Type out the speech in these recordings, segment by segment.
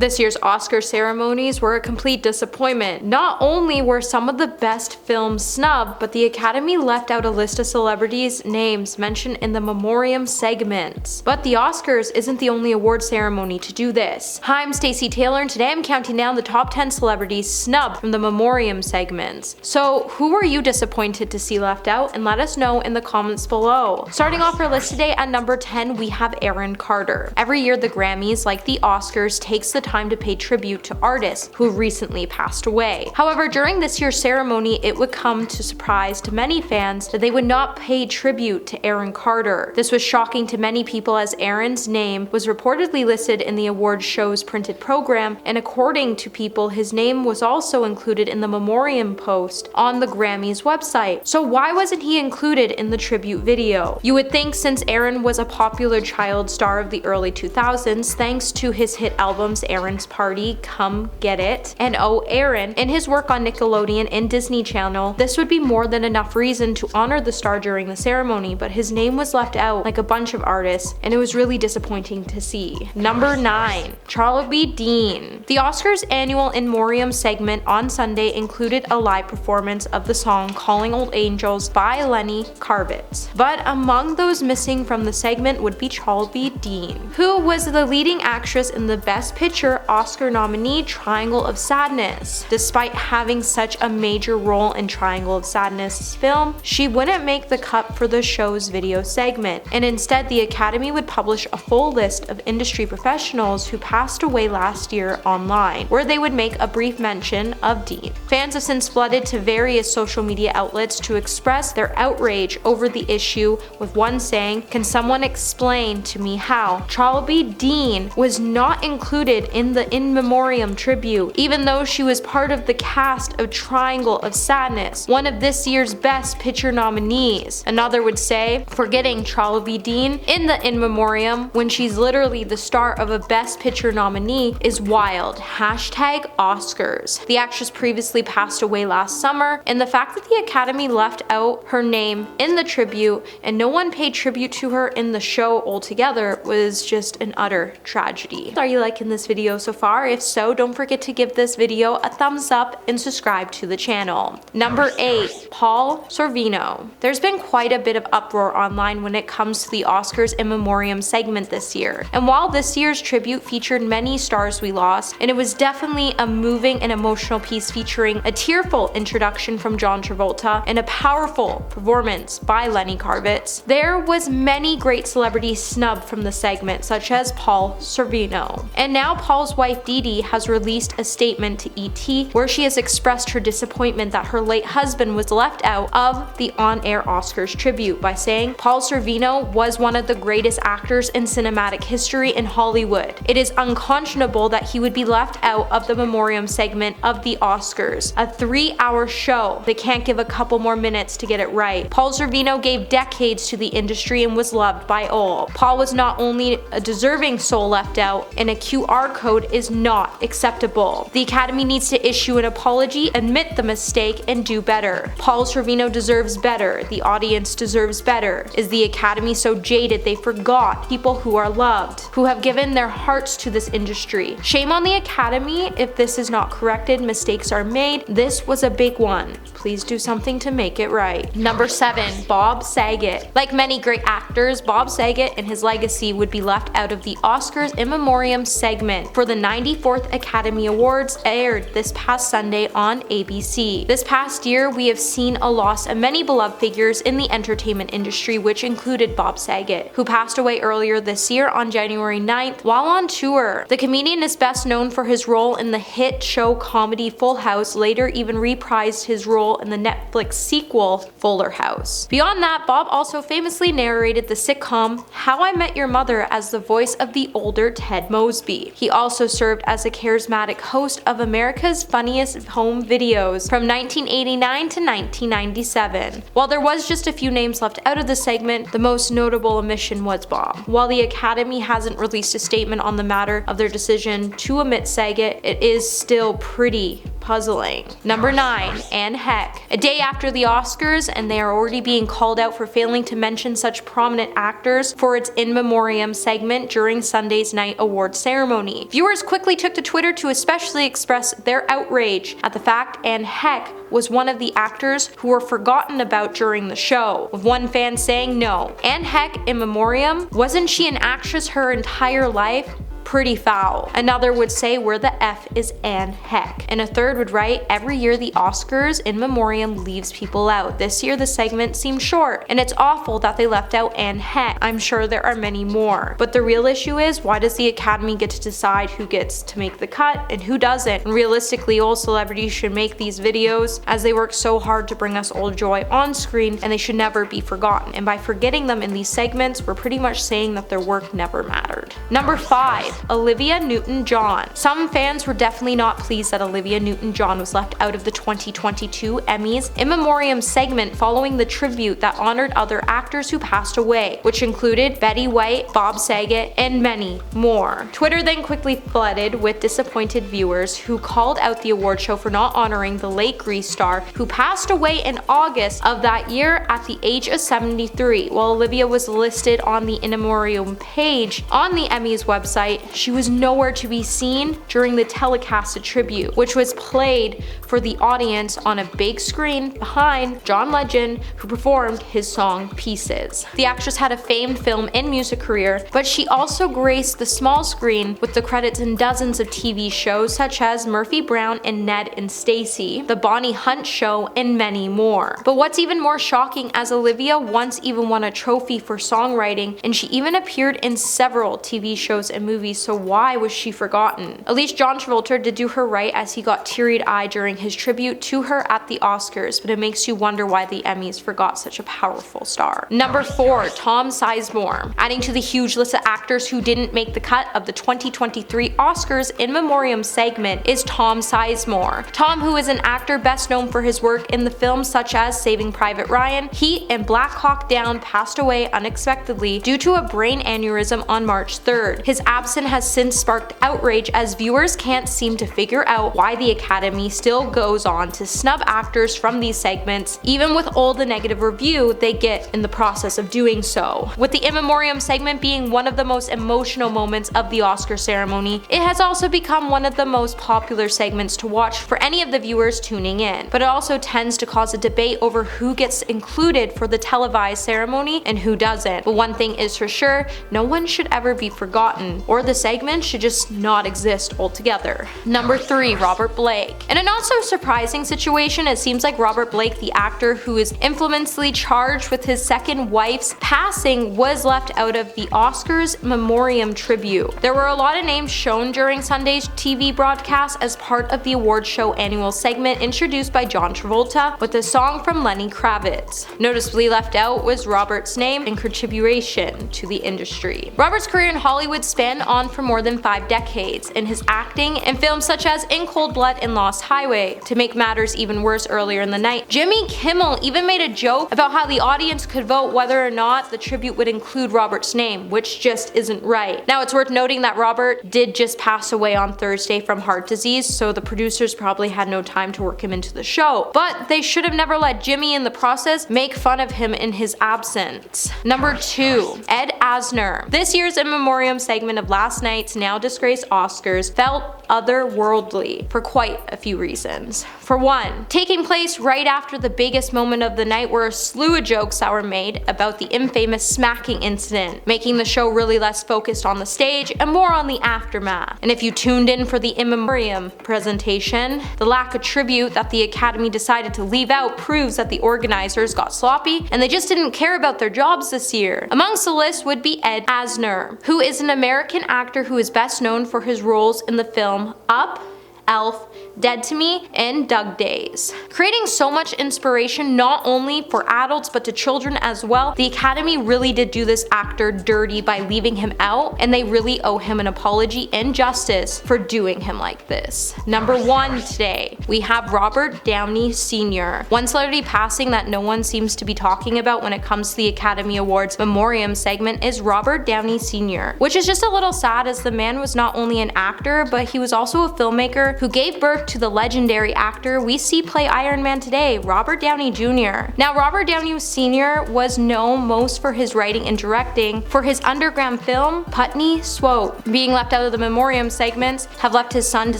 This year's Oscar ceremonies were a complete disappointment. Not only were some of the best films snubbed, but the Academy left out a list of celebrities' names mentioned in the Memoriam segments. But the Oscars isn't the only award ceremony to do this. Hi, I'm Stacey Taylor, and today I'm counting down the top 10 celebrities snubbed from the Memoriam segments. So who were you disappointed to see left out? And let us know in the comments below. Starting off our list today at number 10, we have Aaron Carter. Every year the Grammys, like the Oscars, takes the time to pay tribute to artists who recently passed away. However, during this year's ceremony, it would come to surprise to many fans that they would not pay tribute to Aaron Carter. This was shocking to many people as Aaron's name was reportedly listed in the award show's printed program, and according to people, his name was also included in the Memoriam post on the Grammys website. So why wasn't he included in the tribute video? You would think, since Aaron was a popular child star of the early 2000s thanks to his hit albums Aaron's Party, Come Get It, and Oh Aaron, and his work on Nickelodeon and Disney Channel, this would be more than enough reason to honor the star during the ceremony, but his name was left out like a bunch of artists, and it was really disappointing to see. Number 9. Charlbi Dean. The Oscars annual InformOverload segment on Sunday included a live performance of the song Calling Old Angels by Lenny Kravitz. But among those missing from the segment would be Charlbi Dean, who was the leading actress in the Best Picture Oscar nominee Triangle of Sadness. Despite having such a major role in Triangle of Sadness film, she wouldn't make the cut for the show's video segment, and instead the Academy would publish a full list of industry professionals who passed away last year online, where they would make a brief mention of Dean. Fans have since flooded to various social media outlets to express their outrage over the issue, with one saying, "Can someone explain to me how Charlbi Dean was not included in the In Memoriam tribute, even though she was part of the cast of Triangle of Sadness, one of this year's Best Picture nominees?" Another would say, "Forgetting Charlbi Dean in the In Memoriam when she's literally the star of a Best Picture nominee is wild. Hashtag Oscars." The actress previously passed away last summer, and the fact that the Academy left out her name in the tribute and no one paid tribute to her in the show altogether was just an utter tragedy. Are you liking this video so far? If so, don't forget to give this video a thumbs up and subscribe to the channel. Number 8. Paul Sorvino. There's been quite a bit of uproar online when it comes to the Oscars In Memoriam segment this year, and while this year's tribute featured many stars we lost, and it was definitely a moving and emotional piece featuring a tearful introduction from John Travolta and a powerful performance by Lenny Kravitz, there was many great celebrities snubbed from the segment, such as Paul Sorvino. And now Paul's wife Dee Dee has released a statement to ET where she has expressed her disappointment that her late husband was left out of the on-air Oscars tribute by saying, "Paul Sorvino was one of the greatest actors in cinematic history in Hollywood. It is unconscionable that he would be left out of the Memoriam segment of the Oscars, a 3-hour show. They can't give a couple more minutes to get it right. Paul Sorvino gave decades to the industry and was loved by all. Paul was not only a deserving soul left out, and a QR code is not acceptable. The Academy needs to issue an apology, admit the mistake, and do better. Paul Sorvino deserves better. The audience deserves better. Is the Academy so jaded they forgot people who are loved, who have given their hearts to this industry? Shame on the Academy if this is not corrected. Mistakes are made. This was a big one. Please do something to make it right." Number 7. Bob Saget. Like many great actors, Bob Saget and his legacy would be left out of the Oscars In Memoriam segment for the 94th Academy Awards aired this past Sunday on ABC. This past year, we have seen a loss of many beloved figures in the entertainment industry, which included Bob Saget, who passed away earlier this year on January 9th while on tour. The comedian is best known for his role in the hit show comedy Full House, later even reprised his role in the Netflix sequel Fuller House. Beyond that, Bob also famously narrated the sitcom How I Met Your Mother as the voice of the older Ted Mosby. He also served as a charismatic host of America's Funniest Home Videos from 1989 to 1997. While there was just a few names left out of the segment, the most notable omission was Bob. While the Academy hasn't released a statement on the matter of their decision to omit Saget, it is still pretty puzzling. Number 9. Anne Heche. A day after the Oscars, and they are already being called out for failing to mention such prominent actors for its In Memoriam segment during Sunday's night award ceremony. Viewers quickly took to Twitter to especially express their outrage at the fact Anne Heche was one of the actors who were forgotten about during the show, with one fan saying, "No, Anne Heche in Memoriam, wasn't she an actress her entire life? Pretty foul." Another would say, "Where the F is Anne Heche?" And a third would write, "Every year the Oscars in Memoriam leaves people out. This year the segment seemed short, and it's awful that they left out Anne Heche. I'm sure there are many more." But the real issue is, why does the Academy get to decide who gets to make the cut and who doesn't? And realistically, all celebrities should make these videos as they work so hard to bring us all joy on screen, and they should never be forgotten. And by forgetting them in these segments, we're pretty much saying that their work never mattered. Number 5. Olivia Newton-John. Some fans were definitely not pleased that Olivia Newton-John was left out of the 2022 Emmys In Memoriam segment following the tribute that honored other actors who passed away, which included Betty White, Bob Saget, and many more. Twitter then quickly flooded with disappointed viewers who called out the award show for not honoring the late Grease star who passed away in August of that year at the age of 73. While Olivia was listed on the In Memoriam page on the Emmys website, she was nowhere to be seen during the telecasted tribute, which was played for the audience on a big screen behind John Legend, who performed his song Pieces. The actress had a famed film and music career, but she also graced the small screen with the credits in dozens of TV shows such as Murphy Brown and Ned and Stacy, The Bonnie Hunt Show, and many more. But what's even more shocking, as Olivia once even won a trophy for songwriting, and she even appeared in several TV shows and movies, so why was she forgotten? At least John Travolta did do her right, as he got teary-eyed during his tribute to her at the Oscars, but it makes you wonder why the Emmys forgot such a powerful star. Number 4. Tom Sizemore. Adding to the huge list of actors who didn't make the cut of the 2023 Oscars In Memoriam segment is Tom Sizemore. Tom, who is an actor best known for his work in the films such as Saving Private Ryan, Heat, and Black Hawk Down, passed away unexpectedly due to a brain aneurysm on March 3rd. His absence has since sparked outrage, as viewers can't seem to figure out why the Academy still goes on to snub actors from these segments, even with all the negative review they get in the process of doing so. With the In Memoriam segment being one of the most emotional moments of the Oscar ceremony, it has also become one of the most popular segments to watch for any of the viewers tuning in. But it also tends to cause a debate over who gets included for the televised ceremony and who doesn't. But one thing is for sure, no one should ever be forgotten, or the segment should just not exist altogether. Number 3. Robert Blake. In a not so surprising situation, it seems like Robert Blake, the actor who is infamously charged with his second wife's passing, was left out of the Oscars Memoriam tribute. There were a lot of names shown during Sunday's TV broadcast as part of the award show annual segment introduced by John Travolta with a song from Lenny Kravitz. Noticeably left out was Robert's name and contribution to the industry. Robert's career in Hollywood spanned on for more than 5 decades, and his acting in films such as In Cold Blood and Lost Highway. To make matters even worse, earlier in the night, Jimmy Kimmel even made a joke about how the audience could vote whether or not the tribute would include Robert's name, which just isn't right. Now, it's worth noting that Robert did just pass away on Thursday from heart disease, so the producers probably had no time to work him into the show. But they should have never let Jimmy in the process make fun of him in his absence. Number 2. Ed Asner. This year's In Memoriam segment of last night's now disgraced Oscars felt otherworldly for quite a few reasons. For one, taking place right after the biggest moment of the night were a slew of jokes that were made about the infamous smacking incident, making the show really less focused on the stage and more on the aftermath. And if you tuned in for the In Memoriam presentation, the lack of tribute that the Academy decided to leave out proves that the organizers got sloppy and they just didn't care about their jobs this year. Amongst the list would be Ed Asner, who is an American actor who is best known for his roles in the film Up, Elf, Dead to Me, and Dug Days. Creating so much inspiration not only for adults but to children as well, the Academy really did do this actor dirty by leaving him out, and they really owe him an apology and justice for doing him like this. Number 1 today, we have Robert Downey Sr. One celebrity passing that no one seems to be talking about when it comes to the Academy Awards Memoriam segment is Robert Downey Sr., which is just a little sad, as the man was not only an actor, but he was also a filmmaker Sr., who gave birth to the legendary actor we see play Iron Man today, Robert Downey Jr. Now, Robert Downey Sr. was known most for his writing and directing for his underground film, Putney Swope. Being left out of the Memoriam segments have left his son to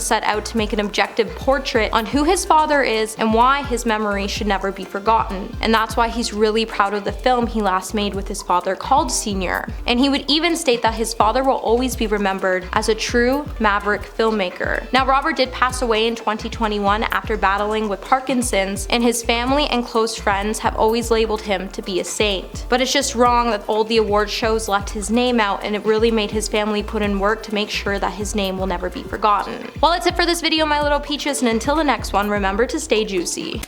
set out to make an objective portrait on who his father is and why his memory should never be forgotten. And that's why he's really proud of the film he last made with his father called Senior. And he would even state that his father will always be remembered as a true maverick filmmaker. Now, Robert did pass away in 2021 after battling with Parkinson's, and his family and close friends have always labeled him to be a saint. But it's just wrong that all the award shows left his name out, and it really made his family put in work to make sure that his name will never be forgotten. Well, that's it for this video, my little peaches, and until the next one, remember to stay juicy.